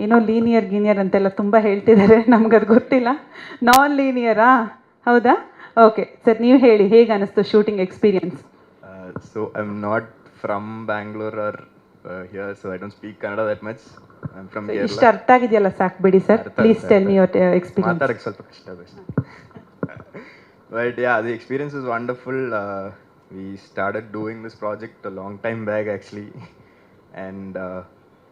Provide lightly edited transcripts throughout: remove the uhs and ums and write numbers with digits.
ಏನೋ ಲೀನಿಯರ್ ಅಂತೆಲ್ಲ ತುಂಬ ಹೇಳ್ತಿದ್ದಾರೆ, ನಮ್ಗದು ಗೊತ್ತಿಲ್ಲ. ನಾನ್ ಲೀನಿಯರಾ? ಹೌದಾ? ಓಕೆ ಸರ್, ನೀವು ಹೇಳಿ, ಹೇಗೆ ಅನ್ನಿಸ್ತು shooting experience? So I'm not from Bangalore or here, so I don't speak Kannada that much. I'm from Kerala. ಇಷ್ಟು ಅರ್ಥ ಆಗಿದೆಯಲ್ಲ, ಸಾಕು ಬಿಡಿ sir. Please tell me your experience. ಮಾತಾಡಕ್ಕೆ ಸ್ವಲ್ಪ ಕಷ್ಟ ಅಷ್ಟೇ. But yeah, the experience was wonderful. We started doing this project a long time back actually, and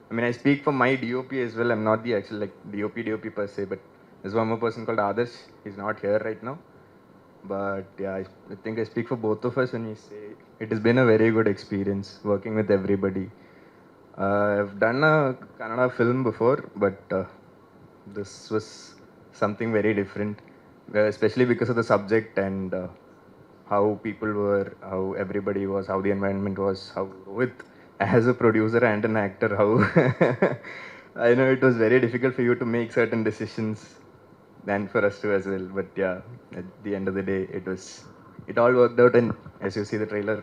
I mean I speak for my DOP as well. I'm not the actual like DOP per se, but there's one more person called Adarsh. He's not here right now, but yeah, I think I speak for both of us when we say it has been a very good experience working with everybody. I've done a Kannada film before, but this was something very different, especially because of the subject and how people were, how everybody was, how the environment was, how Rohit as a producer and an actor, how I know it was very difficult for you to make certain decisions and for us to as well. But yeah, at the end of the day, it all worked out, and as you see the trailer,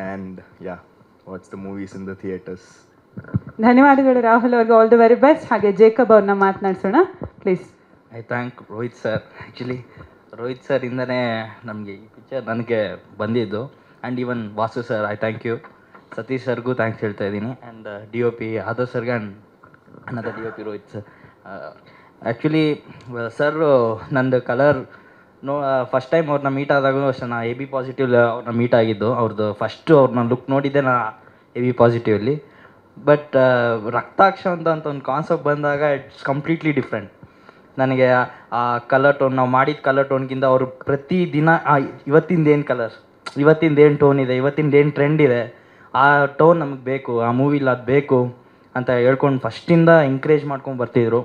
and yeah, watch the movies in the theaters. ಧನ್ಯವಾದಗಳು ರಾಹುಲ್ ಅವ್ರಿಗೆ. All the very best. ಹಾಗೆ Jacob ಅವ್ರನ್ನ ಮಾತನಾಡ್ಸೋಣ please. I thank Rohit sir. Actually Rohit sir ಇಂದನೇ ನಮಗೆ ಈ picture ನನಗೆ ಬಂದಿದ್ದು. And even Vasu sir, I thank you. Satish ಸರ್ಗೂ ಥ್ಯಾಂಕ್ಸ್ ಹೇಳ್ತಾ ಇದ್ದೀನಿ. ಆ್ಯಂಡ್ DOP ಆದರ್ ಸರ್ಗೆ ಆ್ಯಂಡ್ ಅನ್ನದ DOP Rohit sir. Actually sir ನಂದು ಕಲರ್ ಫಸ್ಟ್ ಟೈಮ್ ಅವ್ರನ್ನ ಮೀಟ್ ಆದಾಗೂ ಅಷ್ಟೇ, ನಾ AB ಪಾಸಿಟಿವ್ ಅವ್ರನ್ನ ಮೀಟ್ ಆಗಿದ್ದು. ಅವ್ರದ್ದು ಫಸ್ಟು ಅವ್ರನ್ನ ಲುಕ್ ನೋಡಿದ್ದೆ ನಾ AB ಪಾಸಿಟಿವಲ್ಲಿ. ಬಟ್ ರಕ್ತಾಕ್ಷ ಅಂತ ಒಂದು ಕಾನ್ಸೆಪ್ಟ್ ಬಂದಾಗ ಇಟ್ಸ್ ಕಂಪ್ಲೀಟ್ಲಿ ಡಿಫ್ರೆಂಟ್. ನನಗೆ ಆ ಕಲರ್ ಟೋನ್, ನಾವು ಮಾಡಿದ ಕಲರ್ ಟೋನ್ಗಿಂತ ಅವರು ಪ್ರತಿದಿನ ಇವತ್ತಿಂದೇನು ಕಲರ್, ಇವತ್ತಿಂದೇನು ಟೋನ್ ಇದೆ, ಇವತ್ತಿಂದೇನು ಟ್ರೆಂಡ್ ಇದೆ, ಆ ಟೋನ್ ನಮಗೆ ಬೇಕು, ಆ ಮೂವಿಲಿ ಅದು ಬೇಕು ಅಂತ ಹೇಳ್ಕೊಂಡು ಫಸ್ಟಿಂದ ಎಂಕರೇಜ್ ಮಾಡ್ಕೊಂಡು ಬರ್ತಿದ್ರು.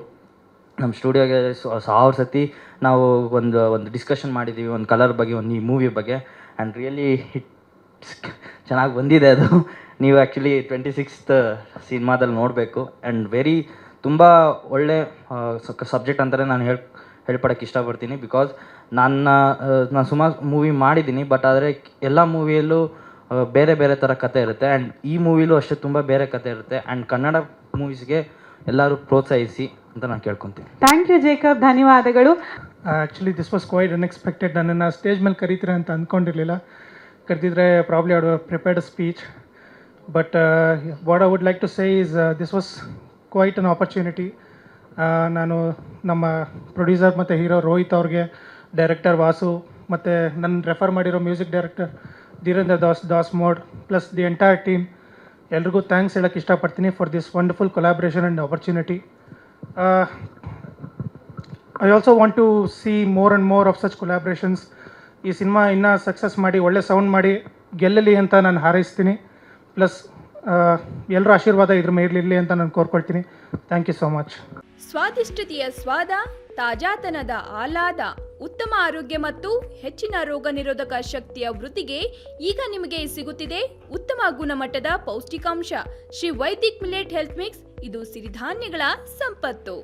ನಮ್ಮ ಸ್ಟುಡಿಯೋಗೆ 1000 ಸತಿ ನಾವು ಒಂದು ಡಿಸ್ಕಷನ್ ಮಾಡಿದ್ದೀವಿ ಒಂದು ಕಲರ್ ಬಗ್ಗೆ, ಒಂದು ಈ ಮೂವಿ ಬಗ್ಗೆ. ಆ್ಯಂಡ್ ರಿಯಲಿ ಚೆನ್ನಾಗಿ ಬಂದಿದೆ ಅದು. ನೀವು ಆ್ಯಕ್ಚುಲಿ 26th ಸಿನಿಮಾದಲ್ಲಿ ನೋಡಬೇಕು. ಆ್ಯಂಡ್ ತುಂಬ ಒಳ್ಳೆ ಸಬ್ಜೆಕ್ಟ್ ಅಂತಲೇ ನಾನು ಹೇಳ್ಪಡೋಕ್ಕೆ ಇಷ್ಟಪಡ್ತೀನಿ. ಬಿಕಾಸ್ ನಾನು ಸುಮಾರು ಮೂವಿ ಮಾಡಿದ್ದೀನಿ, ಬಟ್ ಆದರೆ ಎಲ್ಲ ಮೂವಿಯಲ್ಲೂ ಬೇರೆ ಬೇರೆ ಥರ ಕತೆ ಇರುತ್ತೆ. ಆ್ಯಂಡ್ ಈ ಮೂವಿಲೂ ಅಷ್ಟೇ ತುಂಬ ಬೇರೆ ಕತೆ ಇರುತ್ತೆ. ಆ್ಯಂಡ್ ಕನ್ನಡ ಮೂವೀಸ್ಗೆ ಎಲ್ಲರೂ ಪ್ರೋತ್ಸಾಹಿಸಿ ಅಂತ ನಾನು ಕೇಳ್ಕೊತೀನಿ. ಥ್ಯಾಂಕ್ ಯು ಜೇಕಬ್, ಧನ್ಯವಾದಗಳು. Actually this was quite unexpected. ನನ್ನನ್ನು ಸ್ಟೇಜ್ ಮೇಲೆ ಕರೀತೀರ ಅಂತ ಅಂದ್ಕೊಂಡಿರಲಿಲ್ಲ. ಕರೆದಿದ್ರೆ probably I would prepared a speech. But what I would like to say is this was quite an opportunity. ನಾನು ನಮ್ಮ ಪ್ರೊಡ್ಯೂಸರ್ ಮತ್ತು ಹೀರೋ ರೋಹಿತ್ ಅವ್ರಿಗೆ, ಡೈರೆಕ್ಟರ್ ವಾಸು, ಮತ್ತು ನನ್ನ ರೆಫರ್ ಮಾಡಿರೋ ಮ್ಯೂಸಿಕ್ ಡೈರೆಕ್ಟರ್ ಧೀರೇಂದ್ರ ದಾಸ್ ಮೋಡ್, ಪ್ಲಸ್ ದಿ ಎಂಟೈರ್ ಟೀಮ್, ಎಲ್ರಿಗೂ ಥ್ಯಾಂಕ್ಸ್ ಹೇಳೋಕ್ಕೆ ಇಷ್ಟಪಡ್ತೀನಿ for this wonderful collaboration and opportunity. I also want to see more and more of such collaborations. ಈ ಸಿನಿಮಾ ಇನ್ನೂ ಸಕ್ಸಸ್ ಮಾಡಿ, ಒಳ್ಳೆ ಸೌಂಡ್ ಮಾಡಿ ಗೆಲ್ಲಲಿ ಅಂತ ನಾನು ಹಾರೈಸ್ತೀನಿ. ಪ್ಲಸ್ ಎಲ್ಲರ ಆಶೀರ್ವಾದ ಇದ್ರ ಮೇಲೆ ಇರಲಿ ಅಂತ ನಾನು ಕೋರ್ಕೊಳ್ತೀನಿ. Thank you so much. ಸ್ವಾದಿಷ್ಟತೆಯ ಸ್ವಾದ, ತಾಜಾತನದ ಆಹ್ಲಾದ, ಉತ್ತಮ ಆರೋಗ್ಯ ಮತ್ತು ಹೆಚ್ಚಿನ ರೋಗ ನಿರೋಧಕ ಶಕ್ತಿಯ ವೃದ್ಧಿಗೆ ಈಗ ನಿಮಗೆ ಸಿಗುತ್ತಿದೆ ಉತ್ತಮ ಗುಣಮಟ್ಟದ ಪೌಷ್ಟಿಕಾಂಶ Shri Vaidik millet health mix. ಇದು ಸಿರಿಧಾನ್ಯಗಳ ಸಂಪತ್ತು.